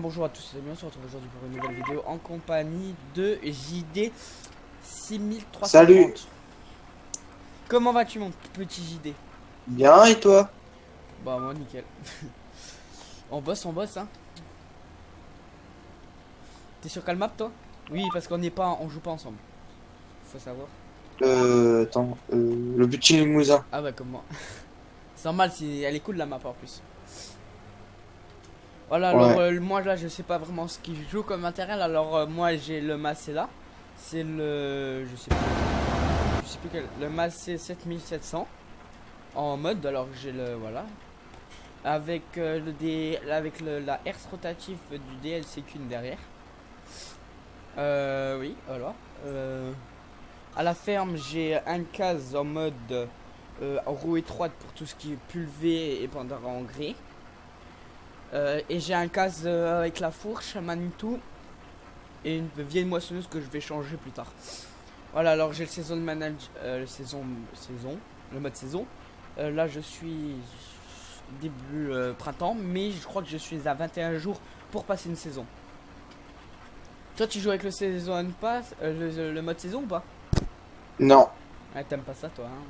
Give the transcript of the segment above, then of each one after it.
bonjour à tous et bien, on se retrouve aujourd'hui pour une nouvelle vidéo en compagnie de JD 6330. Salut. Comment vas-tu mon petit JD? Bien, et toi? Bah moi nickel. On bosse hein. T'es sur quelle map toi? Oui parce qu'on n'est pas, on joue pas ensemble. Faut savoir. Attends, le petit limousin. Ah bah comme moi. C'est normal si elle est cool la map en plus. Voilà alors Ouais. moi là je sais pas vraiment ce qu'il joue comme matériel. Alors moi j'ai le Macella. C'est le je sais plus quel, le Macé 7700 en mode. Alors j'ai le voilà avec la herse rotative du DLC Kun derrière. Oui voilà. À la ferme j'ai un case en mode roue étroite pour tout ce qui est pulvé et pendant engrais. Et j'ai un case avec la fourche, un Manitou et une vieille moissonneuse que je vais changer plus tard. Voilà, alors j'ai le saison manage, le mode saison. Là je suis début printemps, mais je crois que je suis à 21 jours pour passer une saison. Toi tu joues avec le saison pass, le mode saison ou pas? Non. Ah t'aimes pas ça toi hein.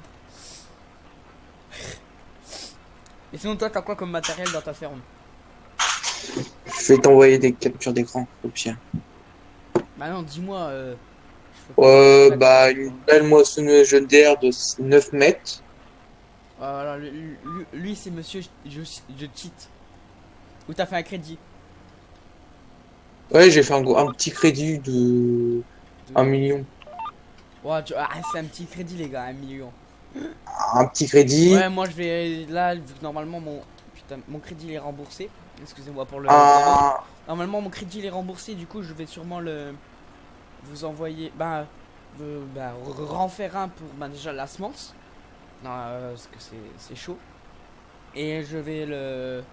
Et sinon toi t'as quoi comme matériel dans ta ferme? Je vais t'envoyer des captures d'écran, au pire. Bah non dis-moi, je peux pas faire ça, Bah, quoi. une belle moissonneuse jaune d'air de 9 mètres. Voilà, lui c'est monsieur, je cheat. Ou t'as fait un crédit Ouais, j'ai fait un petit crédit de un de... million. Ouais, c'est un petit crédit les gars, 1 million. Un petit crédit. Ouais, moi je vais... Là, vu que normalement mon... Putain, mon crédit il est remboursé. Excusez-moi pour le bordel. Un... Normalement mon crédit il est remboursé, du coup je vais sûrement le... Vous envoyer... renfaire un pour déjà la semence. Non, parce que c'est chaud. Et je vais le...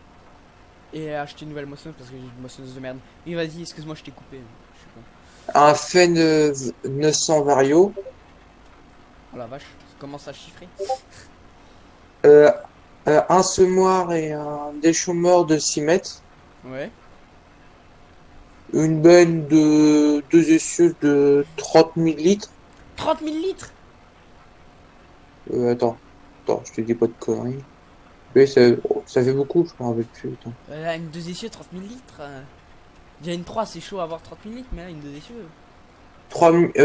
Et acheter une nouvelle moissonneuse parce que j'ai une moissonneuse de merde. Oui, vas-y, excuse-moi, je t'ai coupé. Je suis con. Un Fen 900 Vario. Oh la vache, ça commence à chiffrer. Euh, un semoir et un déchômeur de 6 mètres. Ouais. Une benne de deux essieux de 30 000 litres. 30 000 litres. Attends, je te dis pas de conneries. Oui, ça fait beaucoup, je me rappelle plus. Attends. Là, une deux essieux, 30 000 litres. Déjà une 3 c'est chaud à avoir 30 000 litres, mais là, une deux essieux. 30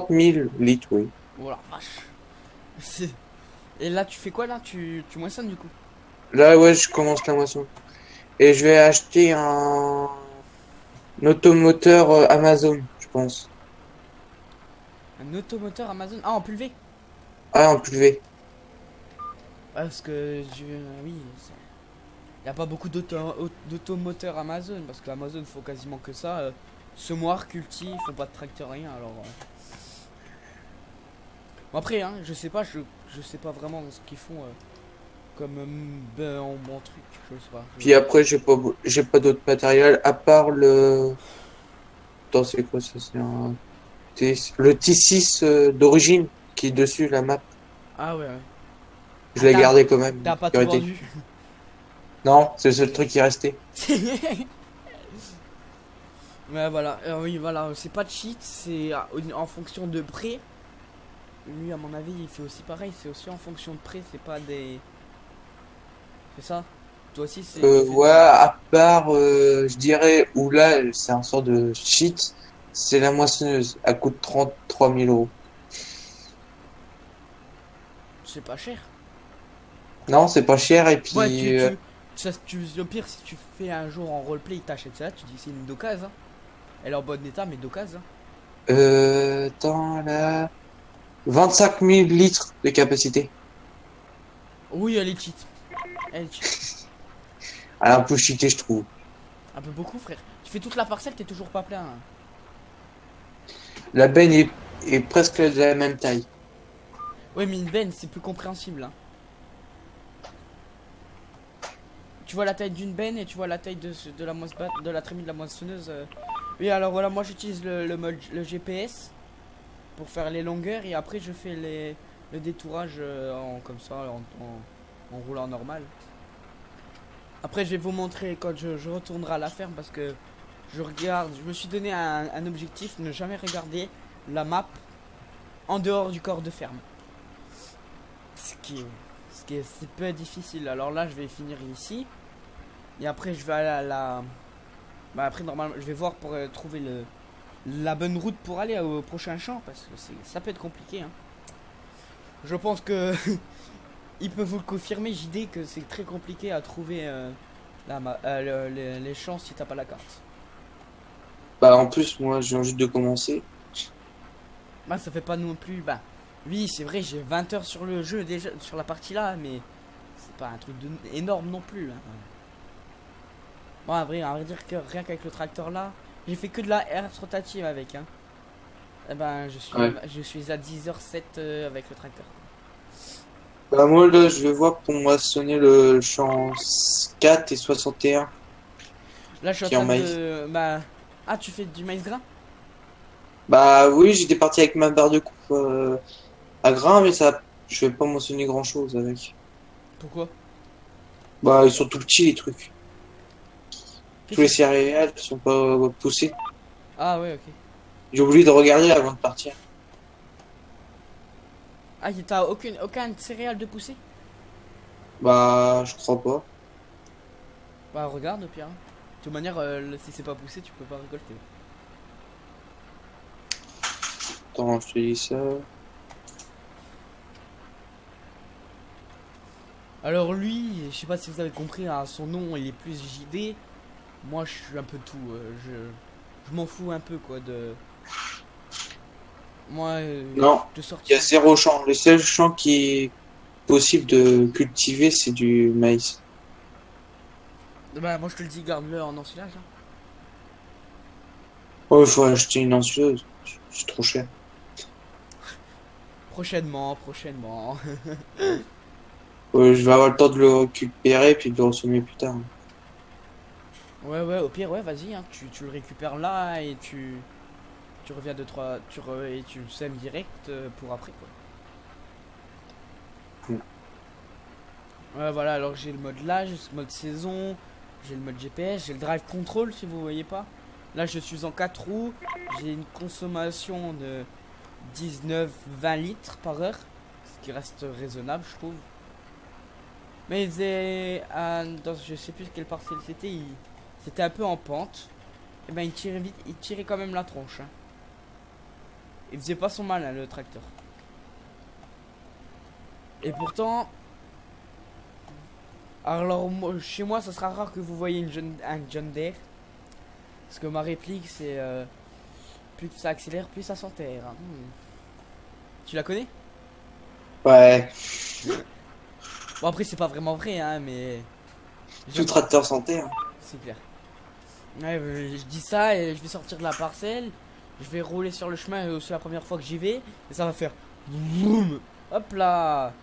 000 litres, oui. Oh la vache. Et là, tu fais quoi là? Tu moissonnes du coup? Là, ouais, je commence la moisson. Et je vais acheter un automoteur Amazon, je pense. Un automoteur Amazon. Ah, en pulvé. Ah, en privé. Ouais, parce que oui. Il n'y a pas beaucoup d'automoteurs Amazon. Parce que Amazon, faut quasiment que ça. Semoir, culti, faut pas de tracteur, rien. Alors. Bon, après, hein, je sais pas vraiment ce qu'ils font comme en bon truc. Je sais pas. Puis après, j'ai pas d'autre matériel à part le. Attends, c'est quoi ça? C'est le T6 d'origine qui est dessus la map. Ah ouais, ouais. Je Ah, l'ai gardé quand même. t'as pas tout Sécurité. vendu. Non, c'est le seul truc qui est resté. Mais voilà, oui, voilà, c'est pas de cheat, c'est en fonction de prêt. Lui, à mon avis, il fait aussi pareil, c'est aussi en fonction de prêt, c'est pas des. C'est ça? Toi aussi, tu fais Ouais, à part, je dirais, où là, c'est un sort de cheat, c'est la moissonneuse. Elle coûte 33 000 euros. C'est pas cher. Non, c'est pas cher, et Ouais, puis, le pire, si tu fais un jour en roleplay, il t'achète ça, tu dis c'est une d'occasion. Hein. Elle est en bon état, mais d'occasion. Hein. attends, là, 25 000 litres de capacité. Oui, elle est cheat. Elle est cheat. Elle est un peu cheatée, je trouve. Un peu beaucoup, frère. Tu fais toute la parcelle, t'es toujours pas plein. Hein. La benne est presque de la même taille. Ouais, mais une benne, c'est plus compréhensible. Hein. Tu vois la taille d'une benne et tu vois la taille de la de la trémie de la moissonneuse. Oui, alors voilà, moi j'utilise le GPS pour faire les longueurs et après je fais le détourage comme ça, en roulant normal. Après, je vais vous montrer quand je retournerai à la ferme parce que je regarde, je me suis donné un objectif, ne jamais regarder la map en dehors du corps de ferme. C'est peu difficile. Alors là, je vais finir ici. Et après, je vais aller à la... Bah après, normalement, je vais voir pour trouver la bonne route pour aller au prochain champ. Parce que ça peut être compliqué. Hein. Je pense que... il peut vous le confirmer, JD, que c'est très compliqué à trouver les champs si t'as pas la carte. Bah, en plus, moi, je viens juste de commencer. Bah, ça fait pas non plus... Bah, oui, c'est vrai, j'ai 20 heures sur le jeu déjà, sur la partie là, mais... C'est pas un truc énorme non plus. Hein. Bon, à vrai dire que rien qu'avec le tracteur là, j'ai fait que de la herse rotative avec. Hein. Eh ben, Ouais. je suis à 10h07 avec le tracteur. Bah, moi, là, je vais voir pour moissonner le champ 4 et 61 Là, je suis en qui est en train maïs. de... Bah... Ah, tu fais du maïs grain? Bah, oui, j'étais parti avec ma barre de coupe à grain, mais ça, je vais pas moissonner grand-chose avec. Pourquoi? Bah, ils sont tout petits, les trucs. Tous Qu'est-ce les que... céréales sont pas poussés. Ah, ouais, ok. J'ai oublié de regarder avant de partir. Ah, t'as aucun céréale de poussée? Bah, je crois pas. Bah, regarde, au pire. Hein. De toute manière, si c'est pas poussé, tu peux pas récolter. Attends, je te dis ça. Alors lui, je sais pas si vous avez compris, hein, son nom il est plus JD. Moi je suis un peu tout. Je m'en fous un peu quoi de. Moi Non, de il y a sortir. zéro champ. Le seul champ qui est possible de cultiver, c'est du maïs. Bah moi je te le dis, garde-le en ensilage. Hein. Oh, il faut acheter une ensileuse. C'est trop cher. Prochainement, prochainement. Je vais avoir le temps de le récupérer puis de le ressemer plus tard. Ouais ouais, au pire ouais vas-y, hein, tu le récupères là et tu reviens de 3 et tu le sèmes direct pour après quoi. Mm. Ouais voilà, alors j'ai le mode là, j'ai le mode saison, j'ai le mode GPS, j'ai le drive control si vous voyez pas. Là je suis en 4 roues, j'ai une consommation de 19-20 litres par heure, ce qui reste raisonnable je trouve. Mais je sais plus quelle parcelle c'était, c'était un peu en pente. Et ben il tirait vite, il tirait quand même la tronche. Hein. Il faisait pas son mal hein, le tracteur. Et pourtant, alors chez moi ça sera rare que vous voyez un John Deere. Parce que ma réplique c'est plus ça accélère, plus ça s'enterre. Hein. Tu la connais? Ouais, Bon après c'est pas vraiment vrai hein, mais tout j'aime pas. tracteur santé. Hein. C'est clair. Ouais, je dis ça et je vais sortir de la parcelle. Je vais rouler sur le chemin, c'est la première fois que j'y vais. Et ça va faire boum. Hop là.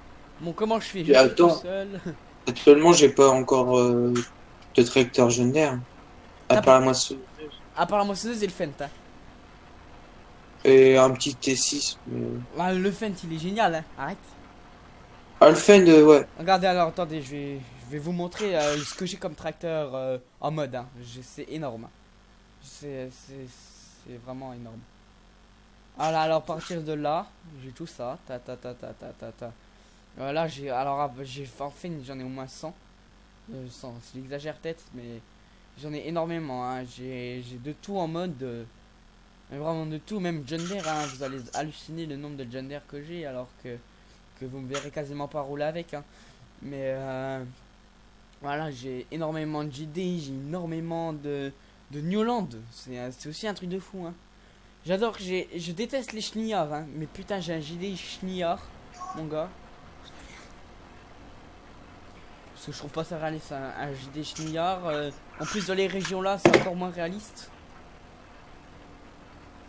Bon, comment je fais? Je Et suis tout attends, seul. actuellement, j'ai pas encore de tracteur Jenner. À T'as part pas... la moissonneuse. À part la moissonneuse et le Fent. Hein. Et un petit T6. Mais... Ah, le Fent, il est génial. Hein. Arrête. Alphen, ouais. Regardez, alors attendez, je vais vous montrer ce que j'ai comme tracteur en mode. Hein. C'est énorme. C'est vraiment énorme. Voilà, alors à partir de là, j'ai tout ça. Ta ta ta ta ta ta ta. Là, j'ai en fait, j'en ai au moins 100. 100, j'exagère peut-être, mais j'en ai énormément. Hein. J'ai de tout en mode. Mais vraiment de tout, même John Deere. Hein. Vous allez halluciner le nombre de John Deere que j'ai, alors que vous me verrez quasiment pas rouler avec. Hein. Mais voilà, j'ai énormément de JD, j'ai énormément de Newland. C'est aussi un truc de fou. Hein. J'adore, je déteste les chenillards, hein, mais putain, j'ai un JD chenillard, mon gars. Parce que je trouve pas ça réaliste, un JD chenillard. En plus, dans les régions là, c'est encore moins réaliste.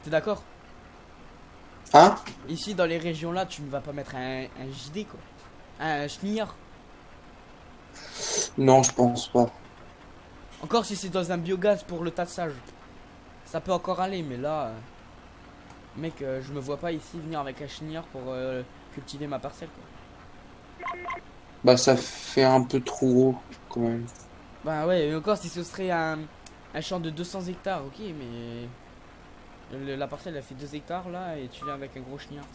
T'es d'accord? Hein? Ici, dans les régions là, tu ne vas pas mettre un JD quoi. Un chenillard. Non, je pense pas. Encore si c'est dans un biogaz pour le tassage. Ça peut encore aller, mais là. Mec, je me vois pas ici venir avec un chenillard pour cultiver ma parcelle quoi. Bah, ça fait un peu trop gros, quand même. Bah ouais, et encore si ce serait Un champ de 200 hectares, ok, mais la parcelle elle fait 2 hectares là et tu viens avec un gros chenillard.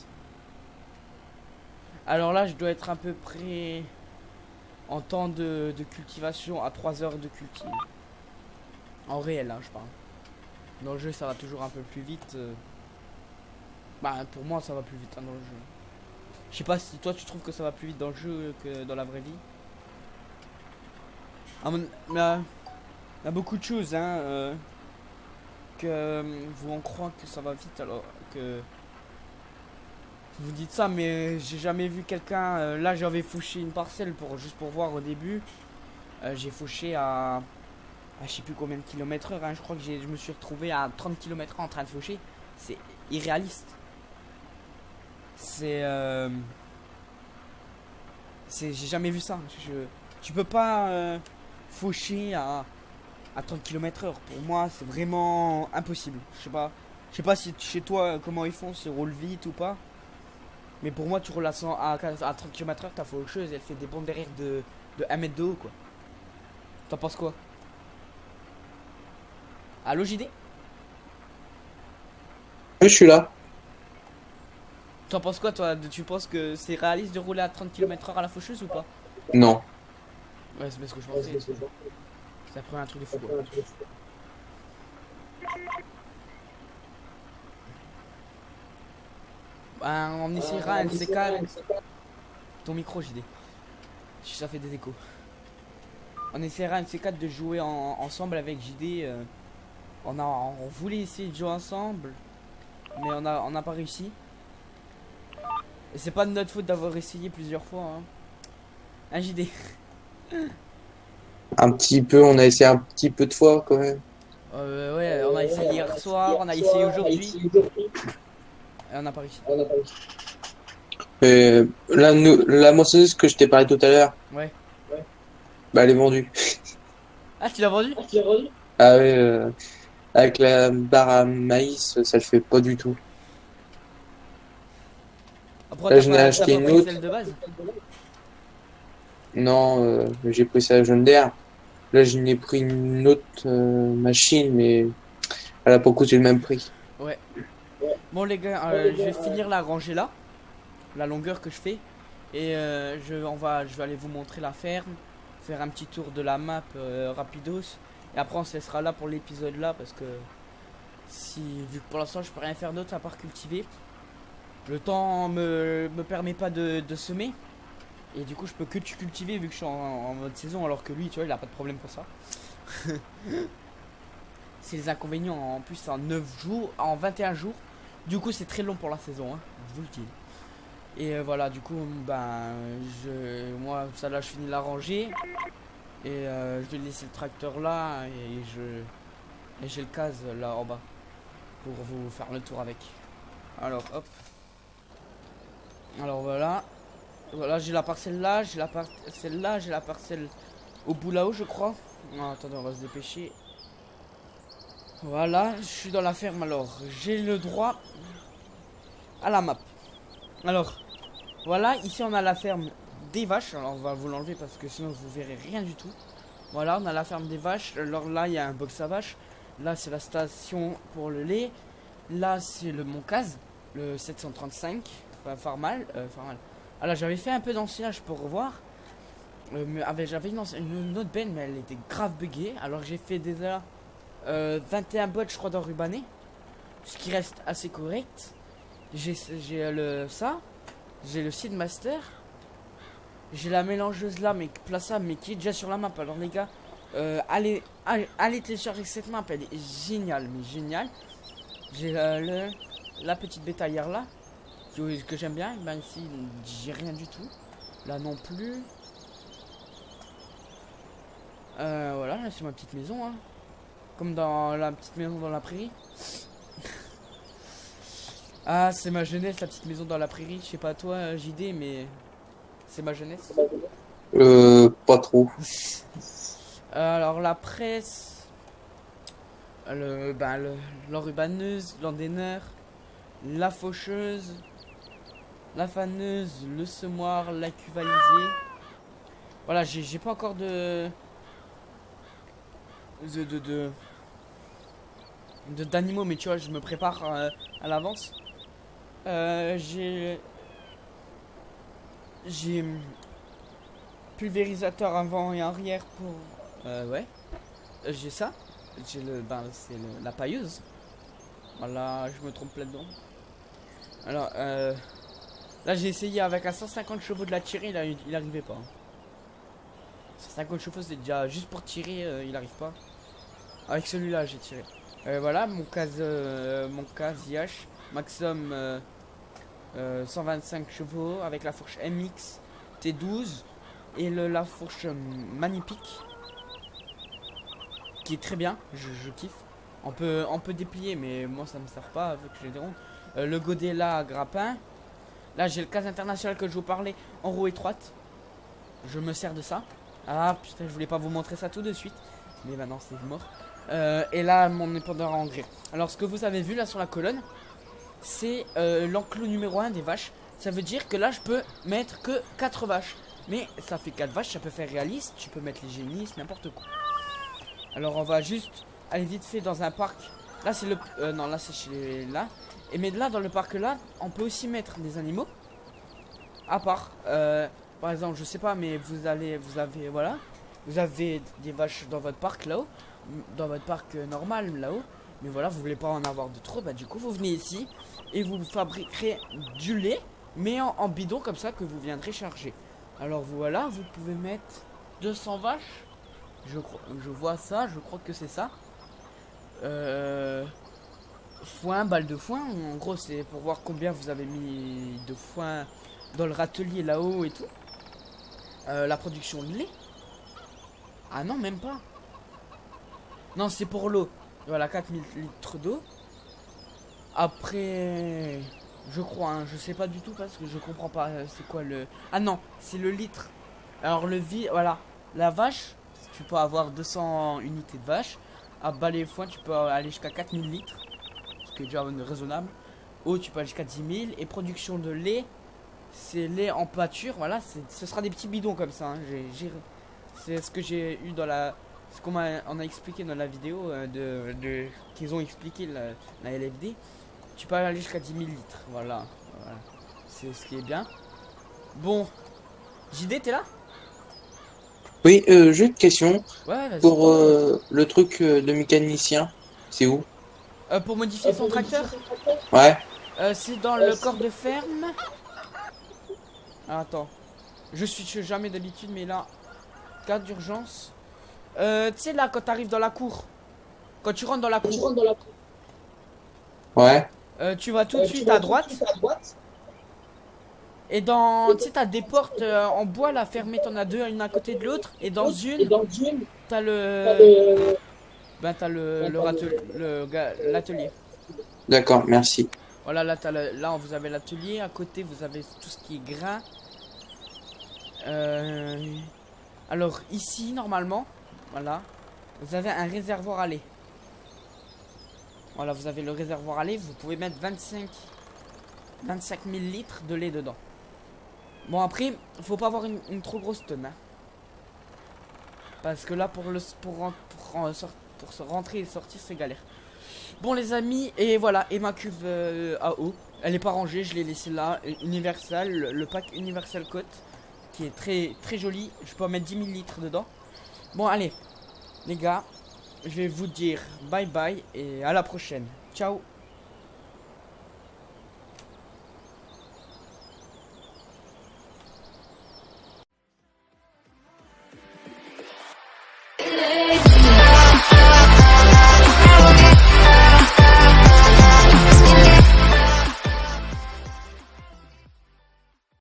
Alors là, je dois être à peu près en temps de cultivation à 3 heures de cultive. En réel, hein, je parle. Dans le jeu, ça va toujours un peu plus vite. Bah, pour moi, ça va plus vite hein, dans le jeu. Je sais pas si toi tu trouves que ça va plus vite dans le jeu que dans la vraie vie. Il y a beaucoup de choses hein, que vous en croyez que ça va vite alors que vous dites ça, mais j'ai jamais vu quelqu'un. Là, j'avais fauché une parcelle juste pour voir au début. J'ai fauché à je sais plus combien de kilomètres heure. Hein, je crois que je me suis retrouvé à 30 km/h en train de faucher. C'est irréaliste. J'ai jamais vu ça. Tu peux pas faucher à 30 km/h. Pour moi, c'est vraiment impossible. Je sais pas si chez toi comment ils font, s'ils roulent vite ou pas. Mais pour moi, tu roules à 30 km/h, ta faucheuse, elle fait des bonds derrière de 1 mètre de haut, quoi. T'en penses quoi? Allo JD? Oui, je suis là. T'en penses quoi, toi? Tu penses que c'est réaliste de rouler à 30 km/h à la faucheuse ou pas? Non. Ouais, c'est parce que je pensais. C'est après un truc de fou, quoi. Bah, on essaiera un de ces quatre. Ton micro, JD. Ça fait des échos. On essaiera un de ces quatre de jouer ensemble avec JD. On voulait essayer de jouer ensemble, mais on n'a pas réussi. Et c'est pas de notre faute d'avoir essayé plusieurs fois. Hein. Un JD. Un petit peu, on a essayé un petit peu de fois quand même. Ouais, on a essayé hier soir, on a essayé aujourd'hui. Et on n'a pas réussi. La moissonneuse que je t'ai parlé tout à l'heure, Ouais. bah elle est vendue. Ah, tu l'as vendu? Ah ouais, avec la barre à maïs, ça le fait pas du tout. Après, Là, j'en ai t'as acheté pas une pris autre. celle de base? Non, j'ai pris ça à jaune d'air. Là, j'en ai pris une autre machine, mais elle a pas coûté le même prix. Ouais. Bon, les gars, je vais finir la rangée là. La longueur que je fais. Et je vais aller vous montrer la ferme. Faire un petit tour de la map rapidos. Et après, on se laissera là pour l'épisode là. Parce que vu que pour l'instant, je peux rien faire d'autre à part cultiver. Le temps me permet pas de semer. Et du coup, je peux que cultiver vu que je suis en mode saison. Alors que lui, tu vois, il a pas de problème pour ça. C'est les inconvénients. En plus, c'est en 9 jours, en 21 jours. Du coup, c'est très long pour la saison. Hein, je vous le dis. Et voilà, du coup, ben, moi, ça là, je finis la rangée. Et je vais laisser le tracteur là. Et j'ai le case là en bas. Pour vous faire le tour avec. Alors, hop. Alors voilà. Voilà, j'ai la parcelle là, j'ai la parcelle là, j'ai la parcelle au bout là-haut, je crois. Non, attendez, on va se dépêcher. Voilà, je suis dans la ferme alors. J'ai le droit à la map. Alors, voilà, ici on a la ferme des vaches. Alors, on va vous l'enlever parce que sinon vous verrez rien du tout. Voilà, on a la ferme des vaches. Alors là, il y a un box à vaches. Là, c'est la station pour le lait. Là, c'est mon case, le 735. Enfin, Farmal. Alors, j'avais fait un peu d'anciennage pour revoir. Mais j'avais une autre benne, mais elle était grave buggée. Alors, j'ai fait déjà 21 bots, je crois, d'enrubané. Ce qui reste assez correct. J'ai ça. J'ai le Seedmaster. J'ai la mélangeuse là, mais plaçable, mais qui est déjà sur la map. Alors, les gars, allez télécharger cette map. Elle est géniale, mais géniale. J'ai la petite bétaillère là. Que j'aime bien. Ben ici, j'ai rien du tout. Là non plus. Voilà, là c'est ma petite maison. Hein. Comme dans la petite maison dans la prairie. Ah, c'est ma jeunesse, la petite maison dans la prairie. Je sais pas toi, JD, mais c'est ma jeunesse. Pas trop. Alors la presse, l'enrubaneuse, l'endéneur, la faucheuse, la faneuse, le semoir, la cuvalisée. Voilà, j'ai pas encore de d'animaux, mais tu vois, je me prépare à l'avance. J'ai pulvérisateur avant et arrière pour ouais. J'ai ça. J'ai c'est la pailleuse. Voilà, je me trompe là-dedans. Alors là j'ai essayé avec un 150 chevaux de la tirer, il arrivait pas. 150 chevaux c'est déjà juste pour tirer, il arrive pas. Avec celui-là j'ai tiré. Voilà mon IH Maxim 125 chevaux avec la fourche MX T12 et la fourche Magnifique qui est très bien, je kiffe. On peut déplier mais moi ça me sert pas vu que j'ai des ronds. Le godet là à grappin. Là j'ai le cas international que je vous parlais en roue étroite. Je me sers de ça. Ah putain, je voulais pas vous montrer ça tout de suite, mais maintenant c'est mort. Et là mon épandeur à engrais. Alors ce que vous avez vu là sur la colonne, c'est l'enclos numéro 1 des vaches. Ça veut dire que là je peux mettre que 4 vaches. Mais ça fait 4 vaches, ça peut faire réaliste. Tu peux mettre les génisses, n'importe quoi. Alors on va juste aller vite fait dans un parc. Là c'est le... non là c'est chez... là. Et mais là dans le parc là, on peut aussi mettre des animaux. À part... par exemple je sais pas mais vous avez... voilà. Vous avez des vaches dans votre parc là-haut. Dans votre parc normal là-haut. Mais voilà, vous voulez pas en avoir de trop, bah du coup vous venez ici et vous fabriquerez du lait, mais en bidon comme ça que vous viendrez charger. Alors voilà, vous pouvez mettre 200 vaches. Je vois ça, je crois que c'est ça. Foin, balle de foin. En gros, c'est pour voir combien vous avez mis de foin dans le râtelier là-haut et tout. La production de lait. Ah non, même pas. Non, c'est pour l'eau. Voilà, 4000 litres d'eau. Après, je crois, hein, je sais pas du tout parce que je comprends pas c'est quoi le... Ah non, c'est le litre. Alors le voilà, la vache, tu peux avoir 200 unités de vache. À balai foin, tu peux aller jusqu'à 4000 litres, ce qui est déjà raisonnable. Eau, tu peux aller jusqu'à 10 000. Et production de lait, c'est lait en pâture. Voilà, ce sera des petits bidons comme ça. Hein. C'est ce que j'ai eu dans la... Ce qu'on on a expliqué dans la vidéo qu'ils ont expliqué la LFD. Tu peux aller jusqu'à 10 000 litres. Voilà. C'est ce qui est bien. Bon. JD, t'es là? Oui, j'ai une question. Ouais, vas-y. Pour le truc de mécanicien, c'est où? Pour modifier son tracteur? Ouais. C'est dans le corps de ferme. Ah, attends. Je suis jamais d'habitude, mais là, cas d'urgence. Tu sais là quand t'arrives dans la cour, quand tu rentres dans la cour, Ouais. tu vas tout de suite à droite. Et dans, tu sais t'as des portes en bois là fermées, t'en as deux, une à côté de l'autre. Et dans une, t'as le, ben t'as l'atelier. D'accord, merci. Voilà, là là vous avez l'atelier, à côté vous avez tout ce qui est grain. Alors ici normalement. Voilà, vous avez un réservoir à lait. Voilà, vous avez le réservoir à lait. Vous pouvez mettre 25 000 litres de lait dedans. Bon, après, faut pas avoir une trop grosse tonne. Hein. Parce que là, pour se rentrer et sortir, c'est galère. Bon, les amis, et voilà. Et ma cuve à eau. Elle est pas rangée, je l'ai laissée là. Universal, le pack Universal Coat. Qui est très, très joli. Je peux en mettre 10 000 litres dedans. Bon, allez, les gars, je vais vous dire bye bye et à la prochaine. Ciao.